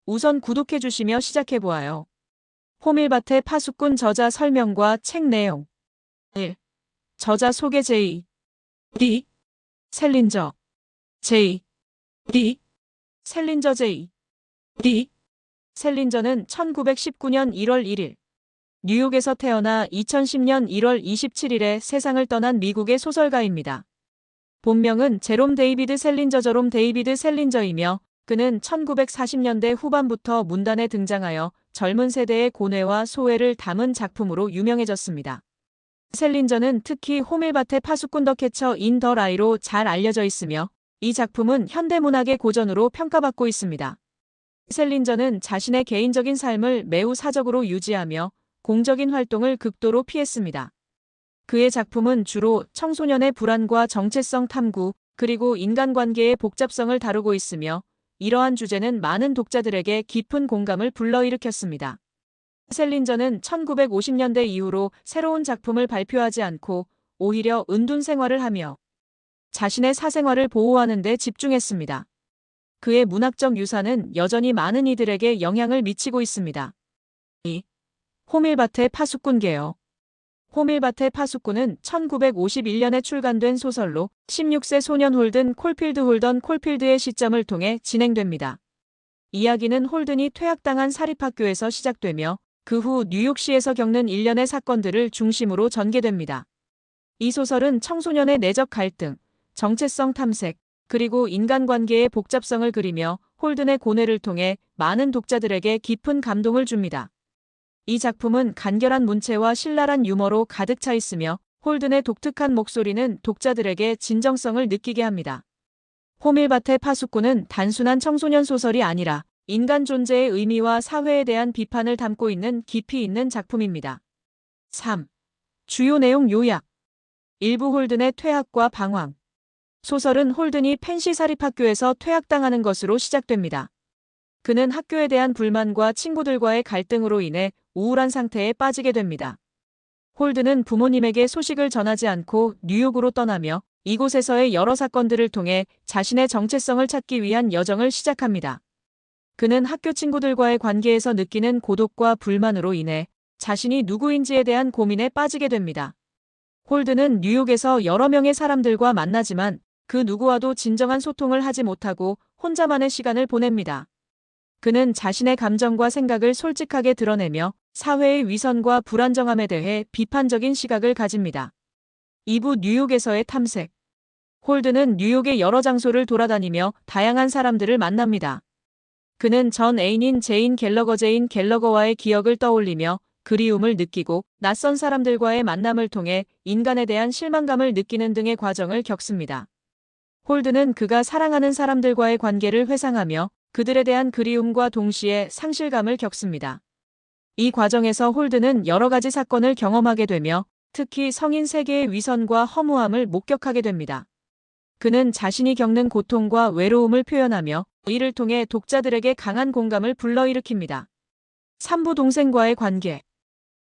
우선 구독해주시며 시작해보아요. 호밀밭의 파수꾼 저자 설명과 책 내용. 1. 저자 소개 J. D. 셀린저. J. D. 셀린저 J. D. 셀린저는 1919년 1월 1일 뉴욕에서 태어나 2010년 1월 27일에 세상을 떠난 미국의 소설가입니다. 본명은 제롬 데이비드 셀린저 저롬 데이비드 셀린저이며 그는 1940년대 후반부터 문단에 등장하여 젊은 세대의 고뇌와 소외를 담은 작품으로 유명해졌습니다. 셀린저는 특히 호밀밭의 파수꾼 더 캐쳐 인 더 라이로 잘 알려져 있으며 이 작품은 현대문학의 고전으로 평가받고 있습니다. 셀린저는 자신의 개인적인 삶을 매우 사적으로 유지하며 공적인 활동을 극도로 피했습니다. 그의 작품은 주로 청소년의 불안과 정체성 탐구, 그리고 인간관계의 복잡성을 다루고 있으며 이러한 주제는 많은 독자들에게 깊은 공감을 불러일으켰습니다. 셀린저는 1950년대 이후로 새로운 작품을 발표하지 않고 오히려 은둔 생활을 하며 자신의 사생활을 보호하는 데 집중했습니다. 그의 문학적 유산은 여전히 많은 이들에게 영향을 미치고 있습니다. 2. 호밀밭의 파수꾼 개요. 호밀밭의 파수꾼은 1951년에 출간된 소설로 16세 소년 홀든 콜필드의 시점을 통해 진행됩니다. 이야기는 홀든이 퇴학당한 사립학교에서 시작되며 그 후 뉴욕시에서 겪는 일련의 사건들을 중심으로 전개됩니다. 이 소설은 청소년의 내적 갈등, 정체성 탐색, 그리고 인간관계의 복잡성을 그리며 홀든의 고뇌를 통해 많은 독자들에게 깊은 감동을 줍니다. 이 작품은 간결한 문체와 신랄한 유머로 가득 차 있으며 홀든의 독특한 목소리는 독자들에게 진정성을 느끼게 합니다. 호밀밭의 파수꾼은 단순한 청소년 소설이 아니라 인간 존재의 의미와 사회에 대한 비판을 담고 있는 깊이 있는 작품입니다. 3. 주요 내용 요약. 일부 홀든의 퇴학과 방황. 소설은 홀든이 펜시 사립학교에서 퇴학당하는 것으로 시작됩니다. 그는 학교에 대한 불만과 친구들과의 갈등으로 인해 우울한 상태에 빠지게 됩니다. 홀든은 부모님에게 소식을 전하지 않고 뉴욕으로 떠나며 이곳에서의 여러 사건들을 통해 자신의 정체성을 찾기 위한 여정을 시작합니다. 그는 학교 친구들과의 관계에서 느끼는 고독과 불만으로 인해 자신이 누구인지에 대한 고민에 빠지게 됩니다. 홀든은 뉴욕에서 여러 명의 사람들과 만나지만 그 누구와도 진정한 소통을 하지 못하고 혼자만의 시간을 보냅니다. 그는 자신의 감정과 생각을 솔직하게 드러내며 사회의 위선과 불안정함에 대해 비판적인 시각을 가집니다. 2부 뉴욕에서의 탐색. 홀든은 뉴욕의 여러 장소를 돌아다니며 다양한 사람들을 만납니다. 그는 전 애인인 제인 갤러거와의 기억을 떠올리며 그리움을 느끼고 낯선 사람들과의 만남을 통해 인간에 대한 실망감을 느끼는 등의 과정을 겪습니다. 홀든은 그가 사랑하는 사람들과의 관계를 회상하며 그들에 대한 그리움과 동시에 상실감을 겪습니다. 이 과정에서 홀든은 여러 가지 사건을 경험하게 되며 특히 성인 세계의 위선과 허무함을 목격하게 됩니다. 그는 자신이 겪는 고통과 외로움을 표현하며 이를 통해 독자들에게 강한 공감을 불러일으킵니다. 3부 동생과의 관계.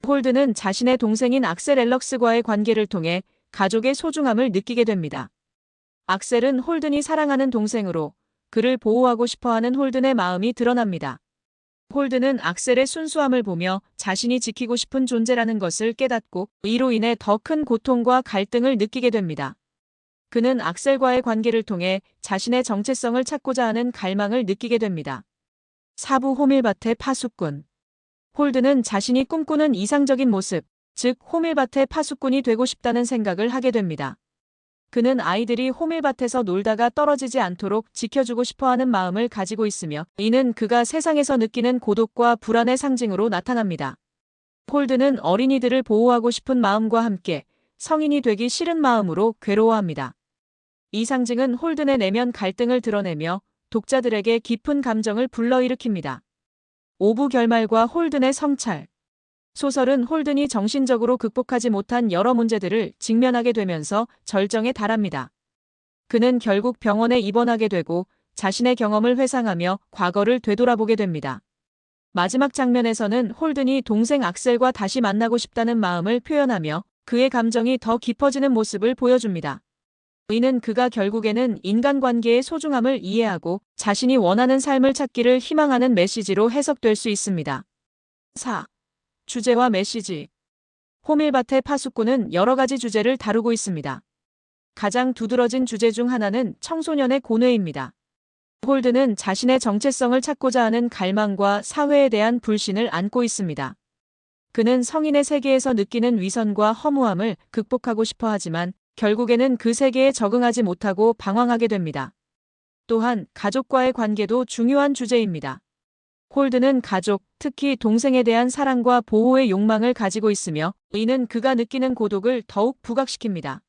홀든은 자신의 동생인 악셀 앨럭스과의 관계를 통해 가족의 소중함을 느끼게 됩니다. 악셀은 홀든이 사랑하는 동생으로 그를 보호하고 싶어하는 홀든의 마음이 드러납니다. 홀든은 악셀의 순수함을 보며 자신이 지키고 싶은 존재라는 것을 깨닫고 이로 인해 더 큰 고통과 갈등을 느끼게 됩니다. 그는 악셀과의 관계를 통해 자신의 정체성을 찾고자 하는 갈망을 느끼게 됩니다. 4부 호밀밭의 파수꾼. 홀든은 자신이 꿈꾸는 이상적인 모습, 즉 호밀밭의 파수꾼이 되고 싶다는 생각을 하게 됩니다. 그는 아이들이 호밀밭에서 놀다가 떨어지지 않도록 지켜주고 싶어하는 마음을 가지고 있으며 이는 그가 세상에서 느끼는 고독과 불안의 상징으로 나타납니다. 홀든은 어린이들을 보호하고 싶은 마음과 함께 성인이 되기 싫은 마음으로 괴로워합니다. 이 상징은 홀든의 내면 갈등을 드러내며 독자들에게 깊은 감정을 불러일으킵니다. 5부 결말과 홀든의 성찰. 소설은 홀든이 정신적으로 극복하지 못한 여러 문제들을 직면하게 되면서 절정에 달합니다. 그는 결국 병원에 입원하게 되고 자신의 경험을 회상하며 과거를 되돌아보게 됩니다. 마지막 장면에서는 홀든이 동생 악셀과 다시 만나고 싶다는 마음을 표현하며 그의 감정이 더 깊어지는 모습을 보여줍니다. 이는 그가 결국에는 인간관계의 소중함을 이해하고 자신이 원하는 삶을 찾기를 희망하는 메시지로 해석될 수 있습니다. 4. 주제와 메시지. 호밀밭의 파수꾼은 여러 가지 주제를 다루고 있습니다. 가장 두드러진 주제 중 하나는 청소년의 고뇌입니다. 홀드는 자신의 정체성을 찾고자 하는 갈망과 사회에 대한 불신을 안고 있습니다. 그는 성인의 세계에서 느끼는 위선과 허무함을 극복하고 싶어 하지만 결국에는 그 세계에 적응하지 못하고 방황하게 됩니다. 또한 가족과의 관계도 중요한 주제입니다. 홀드는 가족, 특히 동생에 대한 사랑과 보호의 욕망을 가지고 있으며 이는 그가 느끼는 고독을 더욱 부각시킵니다.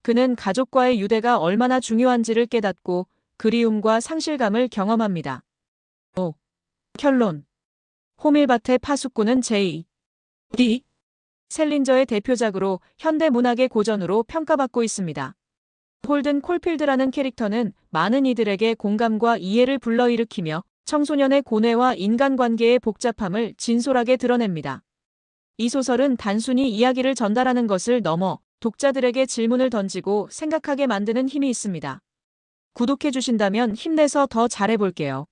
그는 가족과의 유대가 얼마나 중요한지를 깨닫고 그리움과 상실감을 경험합니다. 5. 결론. 호밀밭의 파수꾼은 J.D. 셀린저의 대표작으로 현대 문학의 고전으로 평가받고 있습니다. 홀든 콜필드라는 캐릭터는 많은 이들에게 공감과 이해를 불러일으키며 청소년의 고뇌와 인간관계의 복잡함을 진솔하게 드러냅니다. 이 소설은 단순히 이야기를 전달하는 것을 넘어 독자들에게 질문을 던지고 생각하게 만드는 힘이 있습니다. 구독해 주신다면 힘내서 더 잘해볼게요.